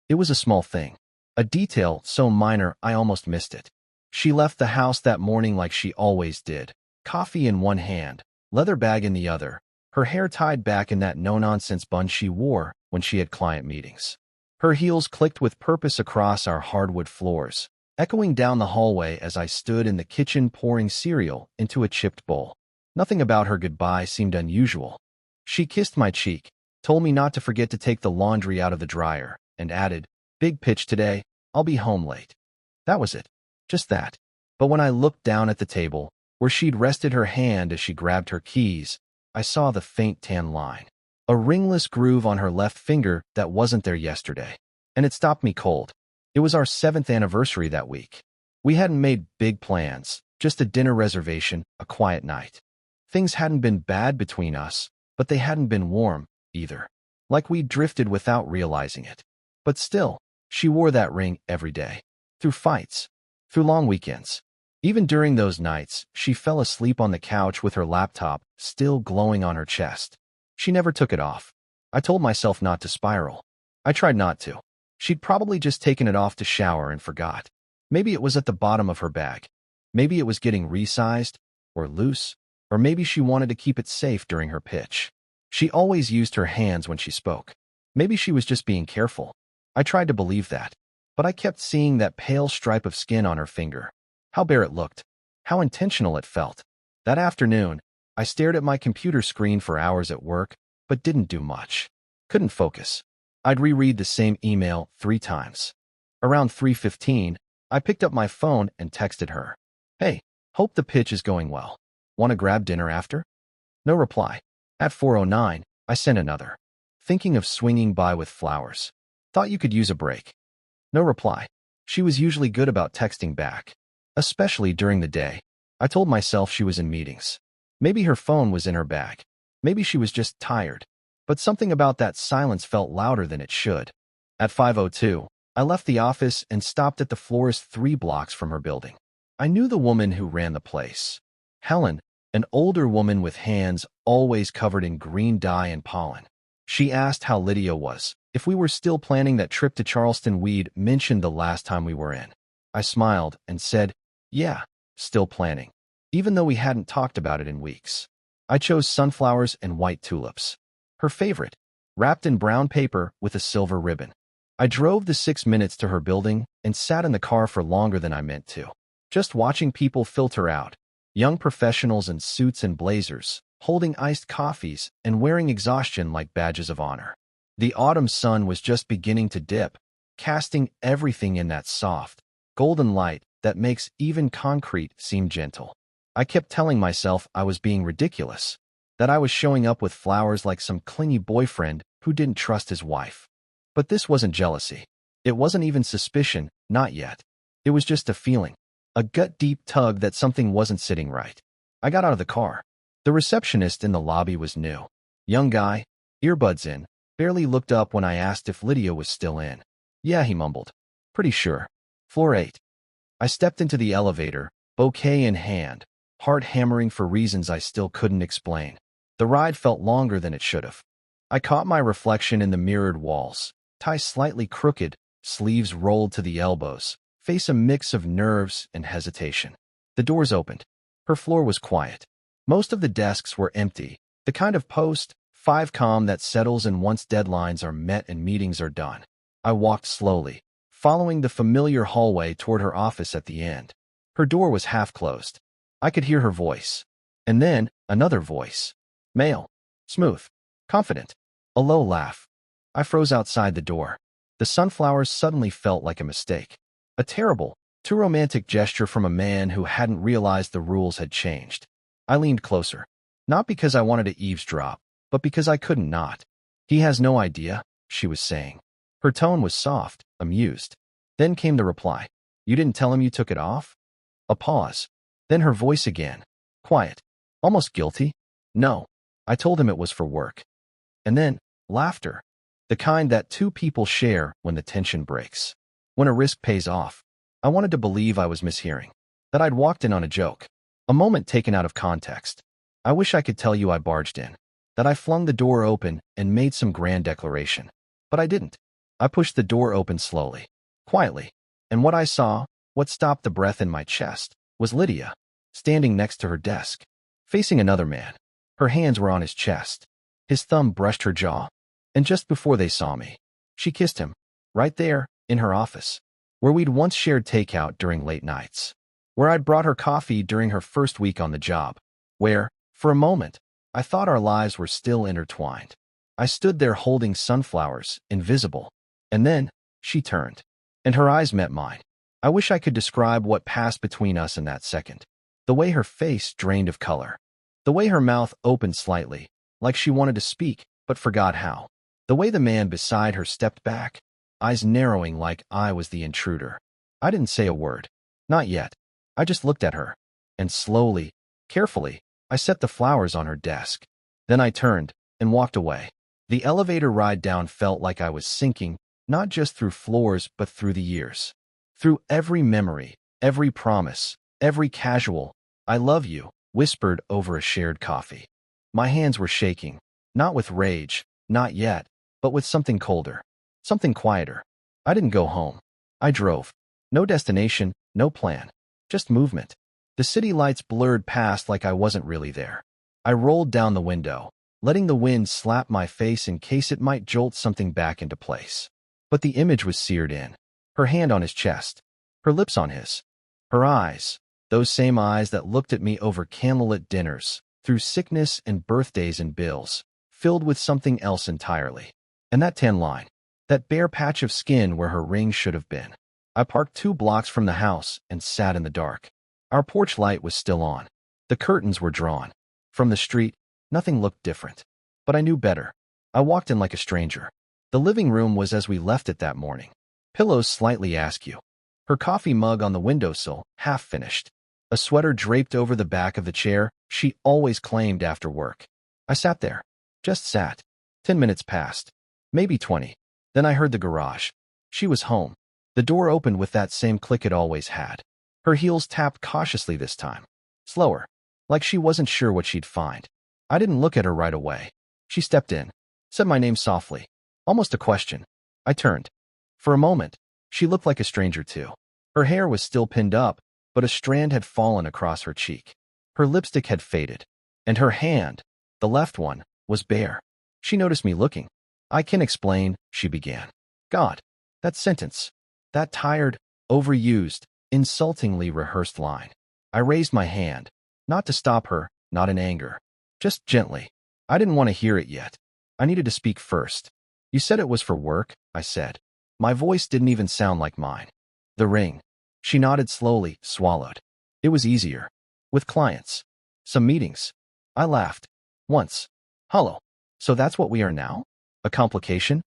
It was a small thing. A detail so minor I almost missed it. She left the house that morning like she always did. Coffee in one hand, leather bag in the other, her hair tied back in that no-nonsense bun she wore when she had client meetings. Her heels clicked with purpose across our hardwood floors, echoing down the hallway as I stood in the kitchen pouring cereal into a chipped bowl. Nothing about her goodbye seemed unusual. She kissed my cheek, told me not to forget to take the laundry out of the dryer, and added, "Big pitch today, I'll be home late." That was it. Just that. But when I looked down at the table, where she'd rested her hand as she grabbed her keys, I saw the faint tan line. A ringless groove on her left finger that wasn't there yesterday. And it stopped me cold. It was our 7th anniversary that week. We hadn't made big plans, just a dinner reservation, a quiet night. Things hadn't been bad between us, but they hadn't been warm, either. Like we drifted without realizing it. But still, she wore that ring every day. Through fights. Through long weekends. Even during those nights, she fell asleep on the couch with her laptop still glowing on her chest. She never took it off. I told myself not to spiral. I tried not to. She'd probably just taken it off to shower and forgot. Maybe it was at the bottom of her bag. Maybe it was getting resized, or loose, or maybe she wanted to keep it safe during her pitch. She always used her hands when she spoke. Maybe she was just being careful. I tried to believe that, but I kept seeing that pale stripe of skin on her finger. How bare it looked. How intentional it felt. That afternoon, I stared at my computer screen for hours at work, but didn't do much. Couldn't focus. I'd reread the same email 3 times. Around 3:15, I picked up my phone and texted her. "Hey, hope the pitch is going well. Want to grab dinner after?" No reply. At 4:09, I sent another. "Thinking of swinging by with flowers. Thought you could use a break." No reply. She was usually good about texting back, especially during the day. I told myself she was in meetings. Maybe her phone was in her bag. Maybe she was just tired. But something about that silence felt louder than it should. At 5:02, I left the office and stopped at the florist 3 blocks from her building. I knew the woman who ran the place. Helen, an older woman with hands always covered in green dye and pollen. She asked how Lydia was, if we were still planning that trip to Charleston we'd mentioned the last time we were in. I smiled and said, "Yeah, still planning," even though we hadn't talked about it in weeks. I chose sunflowers and white tulips. Her favorite, wrapped in brown paper with a silver ribbon. I drove the 6 minutes to her building and sat in the car for longer than I meant to, just watching people filter out, young professionals in suits and blazers, holding iced coffees and wearing exhaustion like badges of honor. The autumn sun was just beginning to dip, casting everything in that soft, golden light that makes even concrete seem gentle. I kept telling myself I was being ridiculous, that I was showing up with flowers like some clingy boyfriend who didn't trust his wife. But this wasn't jealousy. It wasn't even suspicion, not yet. It was just a feeling, a gut-deep tug that something wasn't sitting right. I got out of the car. The receptionist in the lobby was new. Young guy, earbuds in, barely looked up when I asked if Lydia was still in. "Yeah," he mumbled. "Pretty sure. Floor 8. I stepped into the elevator, bouquet in hand, heart hammering for reasons I still couldn't explain. The ride felt longer than it should have. I caught my reflection in the mirrored walls, tie slightly crooked, sleeves rolled to the elbows, face a mix of nerves and hesitation. The doors opened. Her floor was quiet. Most of the desks were empty, the kind of post-5 calm that settles in once deadlines are met and meetings are done. I walked slowly, following the familiar hallway toward her office at the end. Her door was half closed. I could hear her voice. And then, another voice. Male. Smooth. Confident. A low laugh. I froze outside the door. The sunflowers suddenly felt like a mistake. A terrible, too romantic gesture from a man who hadn't realized the rules had changed. I leaned closer. Not because I wanted to eavesdrop, but because I couldn't not. "He has no idea," she was saying. Her tone was soft, amused. Then came the reply. "You didn't tell him you took it off?" A pause. Then her voice again. Quiet. Almost guilty. "No. I told him it was for work." And then, laughter. The kind that 2 people share when the tension breaks. When a risk pays off. I wanted to believe I was mishearing. That I'd walked in on a joke. A moment taken out of context. I wish I could tell you I barged in. That I flung the door open and made some grand declaration. But I didn't. I pushed the door open slowly, quietly, and what I saw, what stopped the breath in my chest, was Lydia, standing next to her desk, facing another man. Her hands were on his chest. His thumb brushed her jaw, and just before they saw me, she kissed him, right there, in her office, where we'd once shared takeout during late nights, where I'd brought her coffee during her first week on the job, where, for a moment, I thought our lives were still intertwined. I stood there holding sunflowers, invisible, and then she turned, and her eyes met mine. I wish I could describe what passed between us in that second. The way her face drained of color. The way her mouth opened slightly, like she wanted to speak, but forgot how. The way the man beside her stepped back, eyes narrowing like I was the intruder. I didn't say a word. Not yet. I just looked at her. And slowly, carefully, I set the flowers on her desk. Then I turned and walked away. The elevator ride down felt like I was sinking, not just through floors but through the years. Through every memory, every promise, every casual, "I love you," whispered over a shared coffee. My hands were shaking, not with rage, not yet, but with something colder, something quieter. I didn't go home. I drove. No destination, no plan, just movement. The city lights blurred past like I wasn't really there. I rolled down the window, letting the wind slap my face in case it might jolt something back into place. But the image was seared in. Her hand on his chest, her lips on his, her eyes, those same eyes that looked at me over candlelit dinners, through sickness and birthdays and bills, filled with something else entirely. And that tan line, that bare patch of skin where her ring should have been. I parked 2 blocks from the house and sat in the dark. Our porch light was still on. The curtains were drawn. From the street, nothing looked different. But I knew better. I walked in like a stranger. The living room was as we left it that morning. Pillows slightly askew. Her coffee mug on the windowsill, half finished. A sweater draped over the back of the chair she always claimed after work. I sat there. Just sat. 10 minutes passed. Maybe 20. Then I heard the garage. She was home. The door opened with that same click it always had. Her heels tapped cautiously this time. Slower. Like she wasn't sure what she'd find. I didn't look at her right away. She stepped in. Said my name softly. Almost a question. I turned. For a moment, she looked like a stranger too. Her hair was still pinned up, but a strand had fallen across her cheek. Her lipstick had faded. And her hand, the left one, was bare. She noticed me looking. "I can explain," she began. God, that sentence. That tired, overused, insultingly rehearsed line. I raised my hand. Not to stop her, not in anger. Just gently. I didn't want to hear it yet. I needed to speak first. "You said it was for work," I said. My voice didn't even sound like mine. "The ring." She nodded slowly, swallowed. "It was easier. With clients. Some meetings." I laughed. "Once. Hollow. So that's what we are now? A complication?"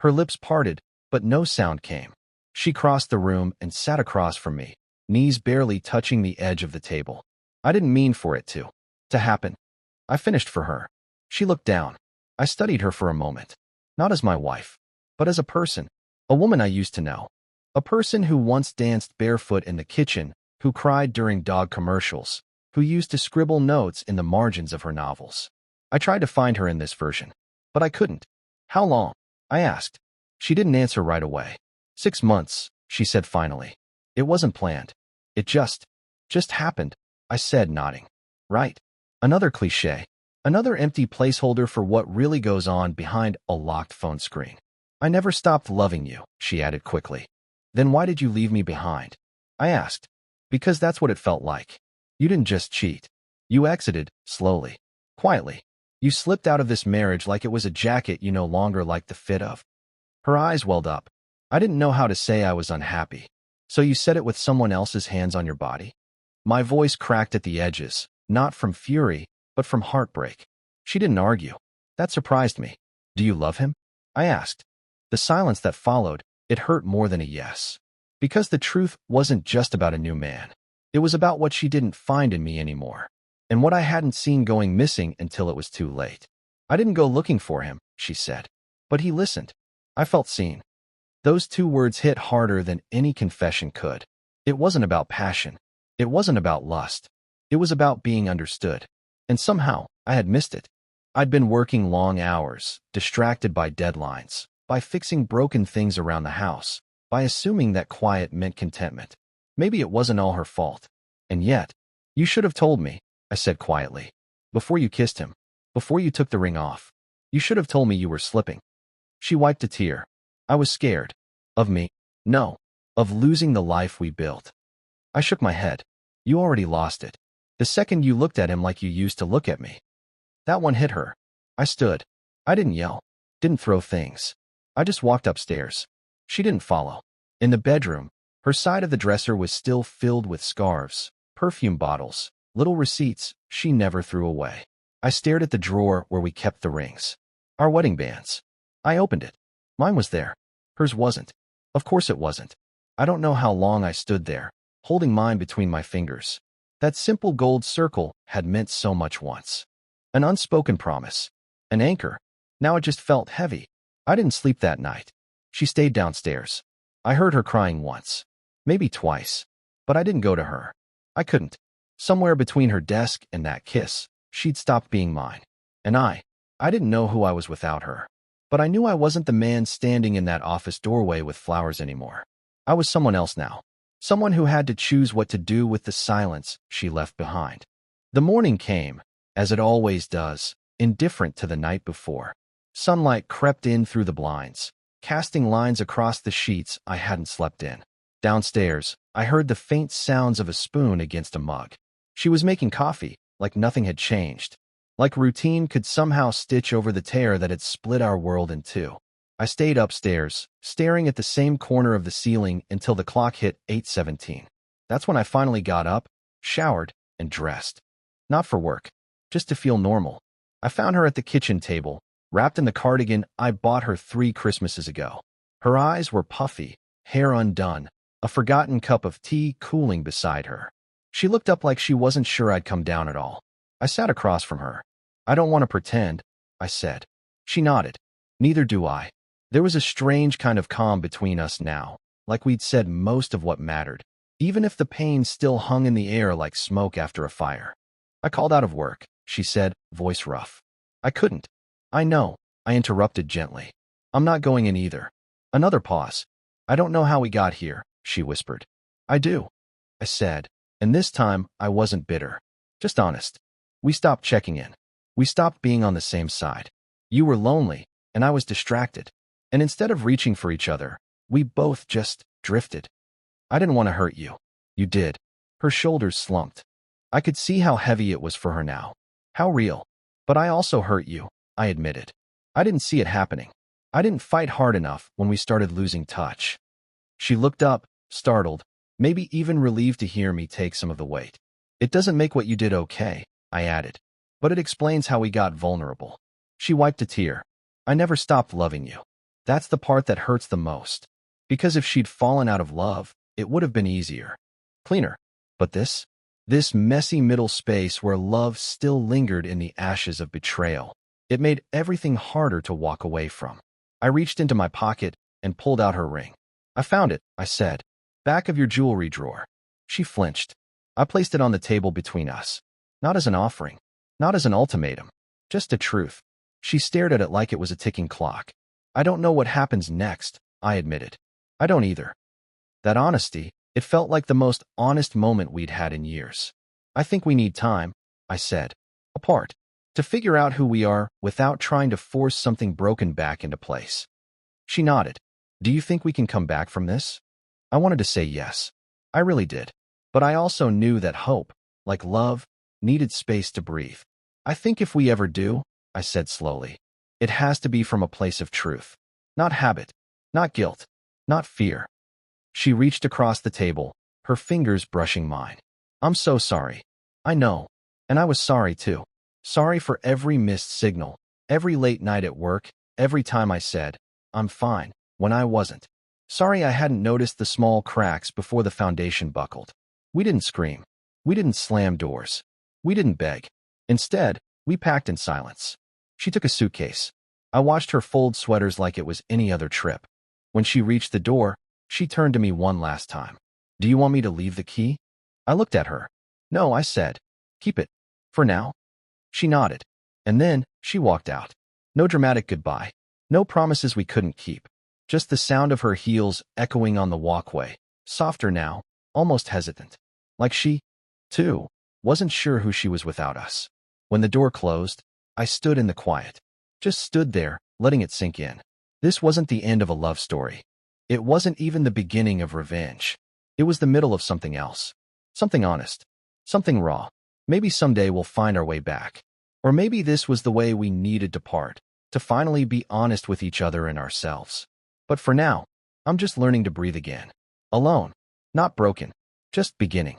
Her lips parted, but no sound came. She crossed the room and sat across from me, knees barely touching the edge of the table. I didn't mean for it to happen. I finished for her. She looked down. I studied her for a moment. Not as my wife, but as a person. A woman I used to know. A person who once danced barefoot in the kitchen, who cried during dog commercials, who used to scribble notes in the margins of her novels. I tried to find her in this version, but I couldn't. "How long?" I asked. She didn't answer right away. 6 months, she said finally. "It wasn't planned. It just happened," I said, nodding. "Right. Another cliché. Another empty placeholder for what really goes on behind a locked phone screen." "I never stopped loving you," she added quickly. "Then why did you leave me behind?" I asked. "Because that's what it felt like. You didn't just cheat. You exited, slowly, quietly. You slipped out of this marriage like it was a jacket you no longer liked the fit of." Her eyes welled up. "I didn't know how to say I was unhappy. So you said it with someone else's hands on your body?" My voice cracked at the edges, not from fury, but from heartbreak. She didn't argue. That surprised me. "Do you love him?" I asked. The silence that followed, it hurt more than a yes. Because the truth wasn't just about a new man. It was about what she didn't find in me anymore. And what I hadn't seen going missing until it was too late. "I didn't go looking for him," she said. "But he listened." I felt seen. Those 2 words hit harder than any confession could. It wasn't about passion. It wasn't about lust. It was about being understood. And somehow, I had missed it. I'd been working long hours, distracted by deadlines, by fixing broken things around the house, by assuming that quiet meant contentment. Maybe it wasn't all her fault. And yet, you should have told me, I said quietly. Before you kissed him, before you took the ring off, you should have told me you were slipping. She wiped a tear. I was scared. Of me? No. Of losing the life we built. I shook my head. You already lost it. The second you looked at him like you used to look at me. That one hit her. I stood. I didn't yell. Didn't throw things. I just walked upstairs. She didn't follow. In the bedroom, her side of the dresser was still filled with scarves, perfume bottles, little receipts she never threw away. I stared at the drawer where we kept the rings. Our wedding bands. I opened it. Mine was there. Hers wasn't. Of course it wasn't. I don't know how long I stood there, holding mine between my fingers. That simple gold circle had meant so much once. An unspoken promise. An anchor. Now it just felt heavy. I didn't sleep that night. She stayed downstairs. I heard her crying once. Maybe twice. But I didn't go to her. I couldn't. Somewhere between her desk and that kiss, she'd stopped being mine. And I didn't know who I was without her. But I knew I wasn't the man standing in that office doorway with flowers anymore. I was someone else now. Someone who had to choose what to do with the silence she left behind. The morning came, as it always does, indifferent to the night before. Sunlight crept in through the blinds, casting lines across the sheets I hadn't slept in. Downstairs, I heard the faint sounds of a spoon against a mug. She was making coffee, like nothing had changed. Like routine could somehow stitch over the tear that had split our world in two. I stayed upstairs, staring at the same corner of the ceiling until the clock hit 8:17. That's when I finally got up, showered, and dressed. Not for work, just to feel normal. I found her at the kitchen table, wrapped in the cardigan I bought her 3 Christmases ago. Her eyes were puffy, hair undone, a forgotten cup of tea cooling beside her. She looked up like she wasn't sure I'd come down at all. I sat across from her. I don't want to pretend, I said. She nodded. Neither do I. There was a strange kind of calm between us now, like we'd said most of what mattered, even if the pain still hung in the air like smoke after a fire. I called out of work, she said, voice rough. I couldn't. I know, I interrupted gently. I'm not going in either. Another pause. I don't know how we got here, she whispered. I do, I said, and this time I wasn't bitter, just honest. We stopped checking in. We stopped being on the same side. You were lonely, and I was distracted. And instead of reaching for each other, we both just drifted. I didn't want to hurt you. You did. Her shoulders slumped. I could see how heavy it was for her now. How real. But I also hurt you, I admitted. I didn't see it happening. I didn't fight hard enough when we started losing touch. She looked up, startled, maybe even relieved to hear me take some of the weight. It doesn't make what you did okay, I added. But it explains how we got vulnerable. She wiped a tear. I never stopped loving you. That's the part that hurts the most. Because if she'd fallen out of love, it would have been easier. Cleaner. But this messy middle space where love still lingered in the ashes of betrayal, it made everything harder to walk away from. I reached into my pocket and pulled out her ring. I found it, I said. Back of your jewelry drawer. She flinched. I placed it on the table between us. Not as an offering. Not as an ultimatum. Just a truth. She stared at it like it was a ticking clock. I don't know what happens next, I admitted. I don't either. That honesty, it felt like the most honest moment we'd had in years. I think we need time, I said. Apart. To figure out who we are without trying to force something broken back into place. She nodded. Do you think we can come back from this? I wanted to say yes. I really did. But I also knew that hope, like love, needed space to breathe. I think if we ever do, I said slowly, it has to be from a place of truth. Not habit. Not guilt. Not fear. She reached across the table, her fingers brushing mine. I'm so sorry. I know. And I was sorry too. Sorry for every missed signal, every late night at work, every time I said, I'm fine, when I wasn't. Sorry I hadn't noticed the small cracks before the foundation buckled. We didn't scream. We didn't slam doors. We didn't beg. Instead, we packed in silence. She took a suitcase. I watched her fold sweaters like it was any other trip. When she reached the door, she turned to me one last time. Do you want me to leave the key? I looked at her. No, I said. Keep it. For now. She nodded. And then, she walked out. No dramatic goodbye. No promises we couldn't keep. Just the sound of her heels echoing on the walkway. Softer now, almost hesitant. Like she, too, wasn't sure who she was without us. When the door closed, I stood in the quiet. Just stood there, letting it sink in. This wasn't the end of a love story. It wasn't even the beginning of revenge. It was the middle of something else. Something honest. Something raw. Maybe someday we'll find our way back. Or maybe this was the way we needed to part, to finally be honest with each other and ourselves. But for now, I'm just learning to breathe again. Alone. Not broken. Just beginning.